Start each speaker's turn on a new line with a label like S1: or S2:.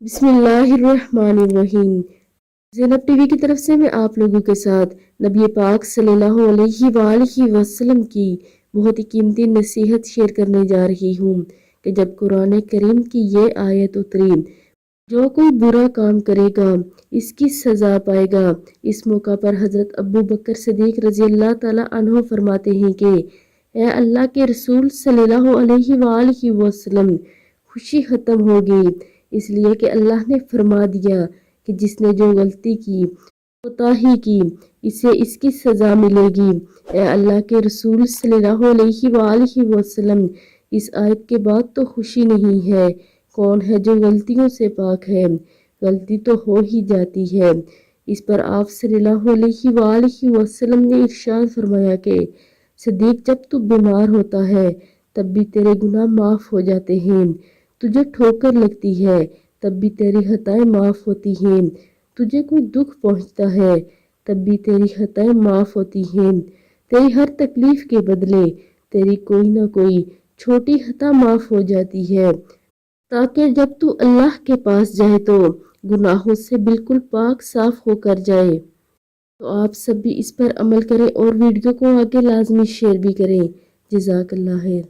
S1: बिस्मिल्लाहिर्रहमानिर्रहीम। ज़ैनब टीवी की तरफ से मैं आप लोगों के साथ नबी पाक सल्लल्लाहु अलैहि वसल्लम की बहुत ही कीमती नसीहत शेयर करने जा रही हूँ कि जब कुरान करीम की ये आयत उतरी, जो कोई बुरा काम करेगा इसकी सज़ा पाएगा। इस मौका पर हज़रत अबू बकर सिद्दीक़ रज़ी अल्लाह ताला अन्हु फरमाते हैं कि ए अल्लाह के रसूल सल्लल्लाहु अलैहि वसल्लम, खुशी ख़त्म होगी, इसलिए कि अल्लाह ने फरमा दिया कि जिसने जो गलती की, कोताही की, इसे इसकी सज़ा मिलेगी। ए अल्लाह के रसूल सल्लल्लाहु अलैहि वसल्लम, इस आयत के बाद तो खुशी नहीं है। कौन है जो गलतियों से पाक है? गलती तो हो ही जाती है। इस पर आप सल्लल्लाहु अलैहि वसल्लम ने इरशाद फरमाया कि सिद्दीक, जब तू बीमार होता है तब भी तेरे गुनाह माफ़ हो जाते हैं। तुझे ठोकर लगती है तब भी तेरी खताएं माफ़ होती हैं। तुझे कोई दुख पहुंचता है तब भी तेरी खताएं माफ़ होती हैं। तेरी हर तकलीफ के बदले तेरी कोई ना कोई छोटी खता माफ़ हो जाती है, ताकि जब तू अल्लाह के पास जाए तो गुनाहों से बिल्कुल पाक साफ होकर जाए। तो आप सब भी इस पर अमल करें और वीडियो को आगे लाजमी शेयर भी करें। जज़ाकल्लाह खैर।